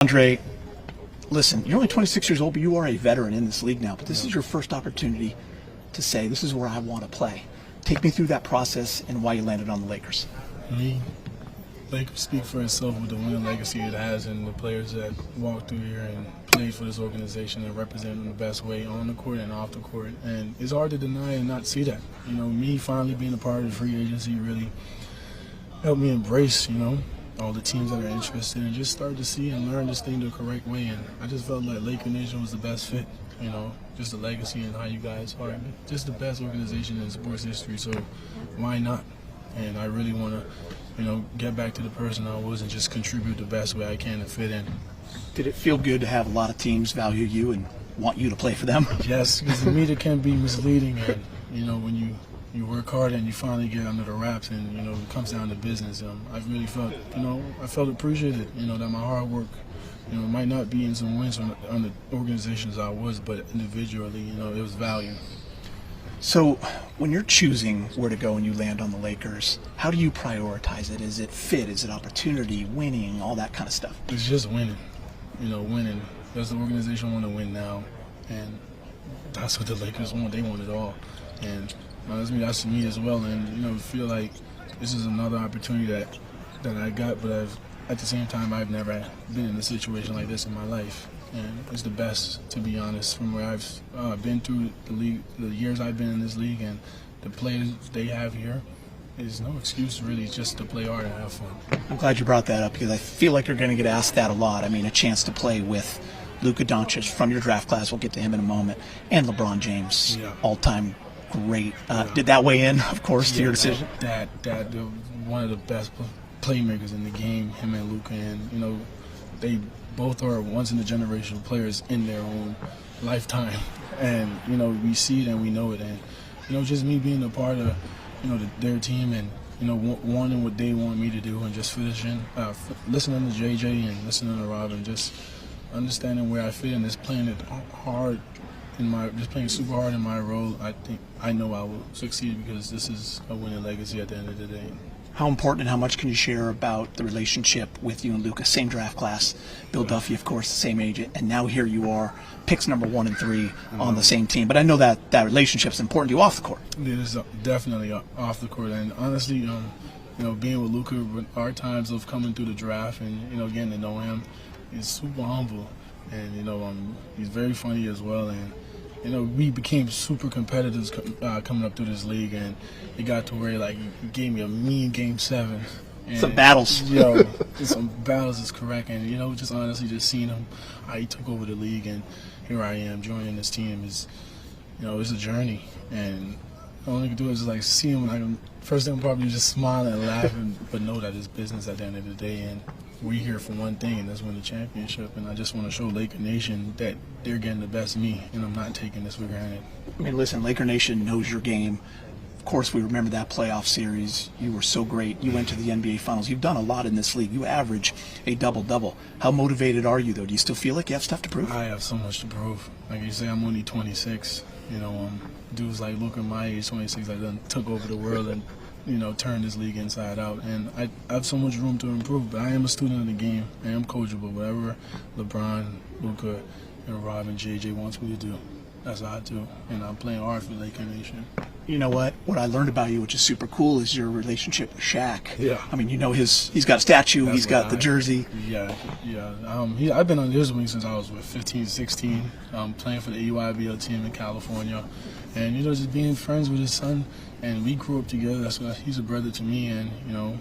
Deandre, listen, you're only 26 years old, but you are a veteran in this league now. But this is your first opportunity to say, this is where I want to play. Take me through that process and why you landed on the Lakers. Lakers speak for itself with the winning legacy it has and the players that walked through here and played for this organization and represent them the best way on the court and off the court. And it's hard to deny and not see that. You know, me finally being a part of the free agency really helped me embrace, all the teams that are interested and just start to see and learn this thing the correct way. And I just felt like Laker Nation was the best fit, just the legacy and how you guys are just the best organization in sports history. So why not? And I really want to, get back to the person I was and just contribute the best way I can to fit in. Did it feel good to have a lot of teams value you and want you to play for them? Yes, because the media can be misleading, and when you work hard and you finally get under the wraps and it comes down to business. I really felt I felt appreciated, that my hard work might not be in some wins on the organizations I was, but individually it was valued. So when you're choosing where to go and you land on the Lakers, how do you prioritize it? Is it fit? Is it opportunity, winning, all that kind of stuff? It's just winning, winning. Does the organization want to win now? And that's what the Lakers want. They want it all. And that's me as well. And feel like this is another opportunity that I got, but at the same time I've never been in a situation like this in my life. And it's the best, to be honest, from where I've been through the league, the years I've been in this league, and the players they have here. There's no excuse really, just to play hard and have fun. I'm glad you brought that up because I feel like you're going to get asked that a lot. I mean, a chance to play with Luka Doncic from your draft class, we'll get to him in a moment, and LeBron James, all-time great. Did that weigh in, of course, to your decision? That one of the best playmakers in the game, him and Luka, and they both are once-in-a-generation players in their own lifetime, and we see it and we know it, and just me being a part of their team and wanting what they want me to do and just finishing, listening to JJ and listening to Rob and just understanding where I fit and just playing it hard just playing super hard in my role. I know I will succeed because this is a winning legacy at the end of the day. How important and how much can you share about the relationship with you and Luka? Same draft class, Bill Duffy, of course, the same age, and now here you are, picks number 1 and 3 on the same team. But I know that relationship's important to you off the court. It is definitely off the court, and honestly, being with Luka, our times of coming through the draft and getting to know him, is super humble, and he's very funny as well, and we became super competitors coming up through this league, and it got to where he gave me a mean Game 7. And, some battles. Some battles is correct, and just honestly just seeing him, how he took over the league, and here I am joining this team is, it's a journey, and all I can do is just see him, first thing I'm probably just smiling and laughing, but know that it's business at the end of the day, and we're here for one thing, and that's win the championship. And I just want to show Laker Nation that they're getting the best of me, and I'm not taking this for granted. I mean, listen, Laker Nation knows your game. Of course, we remember that playoff series. You were so great. You went to the NBA Finals. You've done a lot in this league. You average a double-double. How motivated are you, though? Do you still feel like you have stuff to prove? I have so much to prove. Like you say, I'm only 26. Dudes like Luka, my age, 26, done took over the world and turn this league inside out, and I have so much room to improve, but I am a student of the game. I am coachable. Whatever LeBron, Luka, and Rob and JJ wants me to do, that's what I do, and I'm playing hard for Laker Nation. You know what I learned about you, which is super cool, is your relationship with Shaq. Yeah. I mean, he's got a statue, he's got the jersey. Yeah. I've been on his wing since I was 15, 16, playing for the EYBL team in California, and just being friends with his son, and we grew up together. That's why he's a brother to me, and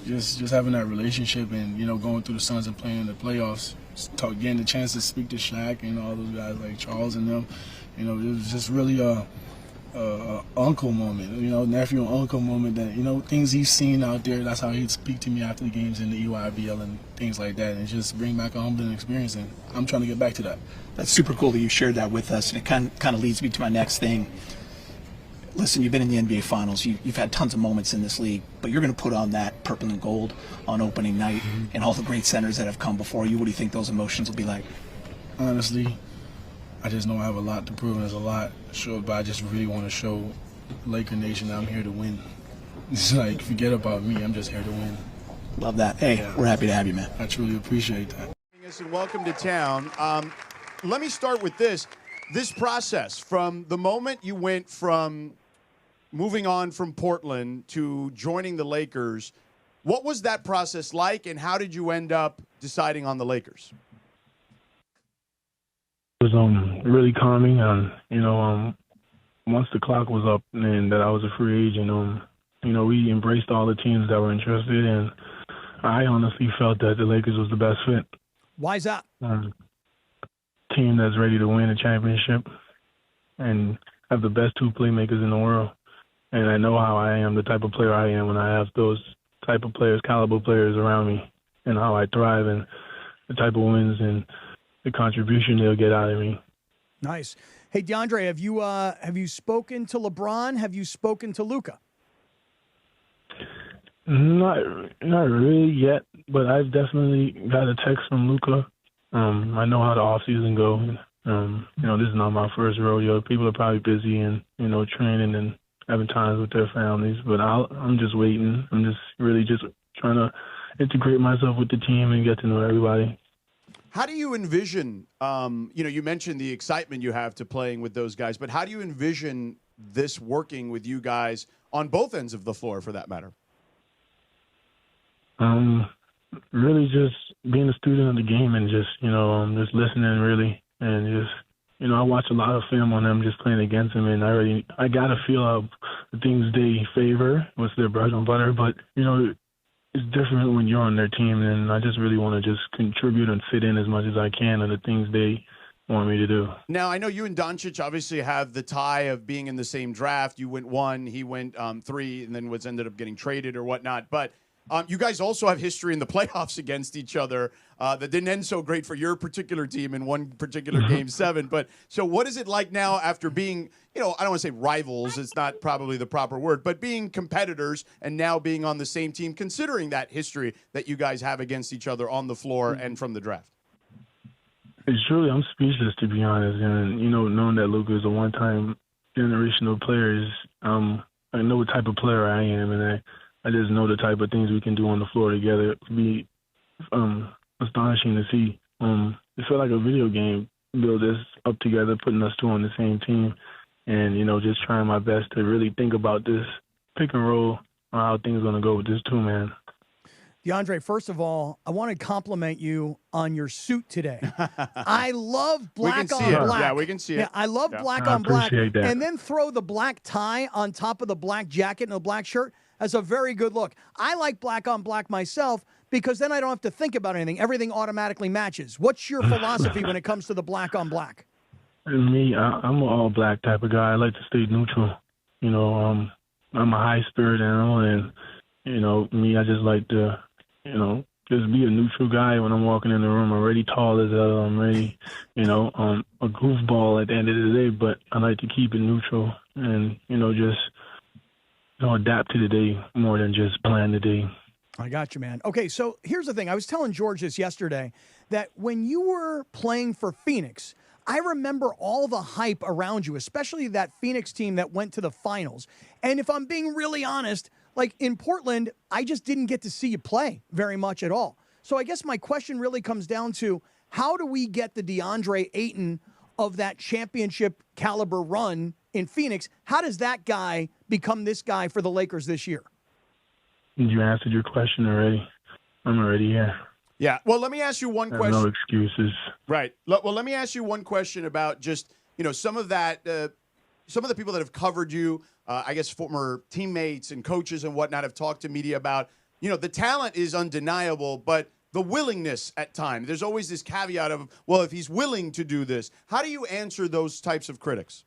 just having that relationship, and going through the Suns and playing in the playoffs, getting the chance to speak to Shaq and all those guys like Charles and them, it was just really a uncle moment, nephew and uncle moment, that things he's seen out there. That's how he'd speak to me after the games in the EYBL and things like that, and just bring back a humbling experience. And I'm trying to get back to that. That's super cool that you shared that with us, and it kind of leads me to my next thing. Listen, you've been in the NBA Finals. You've had tons of moments in this league, but you're going to put on that purple and gold on opening night, and all the great centers that have come before you. What do you think those emotions will be like? Honestly, I just know I have a lot to prove, and there's a lot to show, but I just really want to show Laker Nation that I'm here to win. It's forget about me. I'm just here to win. Love that. Hey, we're happy to have you, man. I truly appreciate that. Yes, and welcome to town. Let me start with this. This process, from the moment you went from moving on from Portland to joining the Lakers, what was that process like, and how did you end up deciding on the Lakers? It was really calming. Once the clock was up and that I was a free agent, we embraced all the teams that were interested, and I honestly felt that the Lakers was the best fit. Why is that? Team that's ready to win a championship and have the best two playmakers in the world. And I know how I am, the type of player I am when I have those type of players, caliber players around me, and how I thrive and the type of wins and the contribution they'll get out of me. Nice. Hey, Deandre, have you spoken to LeBron? Have you spoken to Luka? Not really yet, but I've definitely got a text from Luka. I know how the off season go. This is not my first rodeo. People are probably busy and training and having times with their families, but I'm just waiting. I'm just really just trying to integrate myself with the team and get to know everybody. How do you envision, you mentioned the excitement you have to playing with those guys, but how do you envision this working with you guys on both ends of the floor, for that matter? Really just being a student of the game and just listening really, and just, I watch a lot of film on them just playing against them, and I got a feel of the things they favor, what's their bread and butter, but, it's different when you're on their team, and I just really want to just contribute and fit in as much as I can to the things they want me to do. Now, I know you and Doncic obviously have the tie of being in the same draft. You went 1, he went 3, and then ended up getting traded or whatnot, but you guys also have history in the playoffs against each other that didn't end so great for your particular team in one particular Game 7. But so what is it like now after being, I don't want to say rivals, it's not probably the proper word, but being competitors and now being on the same team, considering that history that you guys have against each other on the floor and from the draft? It's truly, I'm speechless, to be honest. And, knowing that Luka is a one-time generational player, I know what type of player I am, and I just know the type of things we can do on the floor together. It would be astonishing to see. It felt like a video game, build this up together, putting us two on the same team, and, just trying my best to really think about this pick and roll, how things are going to go with this two-man. Deandre, first of all, I want to compliment you on your suit today. I love black on black. Yeah, we can see it. Yeah, I love black on black. That. And then throw the black tie on top of the black jacket and the black shirt. That's a very good look. I like black on black myself because then I don't have to think about anything. Everything automatically matches. What's your philosophy when it comes to the black on black? Me, I'm an all black type of guy. I like to stay neutral. I'm a high spirit animal, and me, I just like to, just be a neutral guy when I'm walking in the room. I'm already tall as hell. I'm ready, a goofball at the end of the day, but I like to keep it neutral and, just adapt to the day more than just plan the day. I got you, man. Okay, so here's the thing. I was telling George this yesterday, that when you were playing for Phoenix, I remember all the hype around you, especially that Phoenix team that went to the finals. And if I'm being really honest, like in Portland, I just didn't get to see you play very much at all. So I guess my question really comes down to, how do we get the Deandre Ayton of that championship caliber run in Phoenix? How does that guy become this guy for the Lakers this year? You answered your question already. I'm already here. Yeah. Well, let me ask you one question. No excuses. Right. Well, let me ask you one question about just, some of that, some of the people that have covered you, I guess former teammates and coaches and whatnot have talked to media about, the talent is undeniable, but the willingness at times. There's always this caveat of, well, if he's willing to do this. How do you answer those types of critics?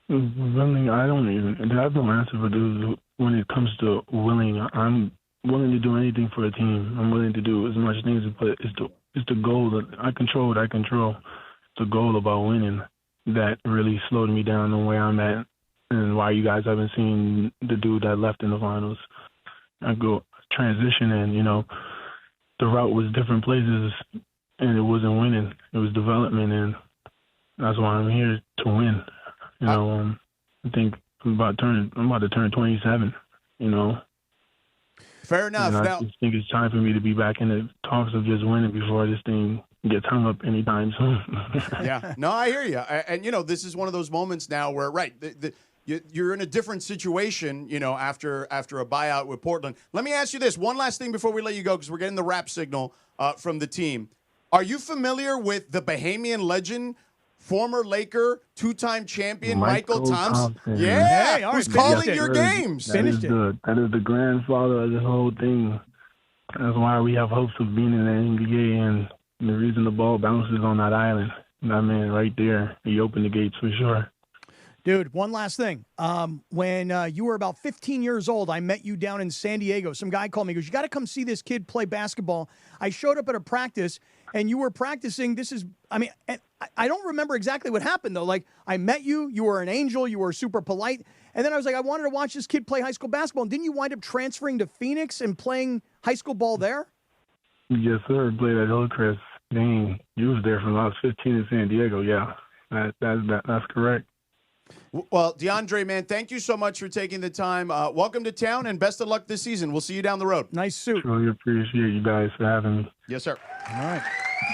I have no answer for those when it comes to willing. I'm willing to do anything for a team. I'm willing to do as much things, but it's the goal that I control. It's the goal about winning that really slowed me down on where I'm at and why you guys haven't seen the dude that left in the finals. I go transition and, the route was different places and it wasn't winning. It was development, and that's why I'm here to win. I think I'm about to turn 27, Fair enough. And I Now, just think it's time for me to be back in the talks of just winning before this thing gets hung up anytime soon. yeah, no, I hear you. And this is one of those moments now where, right, you're in a different situation, after a buyout with Portland. Let me ask you this one last thing before we let you go, because we're getting the wrap signal from the team. Are you familiar with the Bahamian legend, former Laker, two-time champion Michael Thompson? Yeah, Hey, all who's right, calling finished your it. games. That is the grandfather of this whole thing. That's why we have hopes of being in the NBA, and the reason the ball bounces on that island. That man right there, he opened the gates for sure. Dude, one last thing. When you were about 15 years old, I met you down in San Diego. Some guy called me, he goes, you got to come see this kid play basketball. I showed up at a practice, and you were practicing. I don't remember exactly what happened, though. Like, I met you. You were an angel. You were super polite. And then I was like, I wanted to watch this kid play high school basketball. And didn't you wind up transferring to Phoenix and playing high school ball there? Yes, sir. Played at Hillcrest. Dang, you was there from I was 15 in San Diego. Yeah, that's correct. Well, Deandre, man, thank you so much for taking the time. Welcome to town, and best of luck this season. We'll see you down the road. Nice suit. Really appreciate you guys for having me. Yes, sir. All right.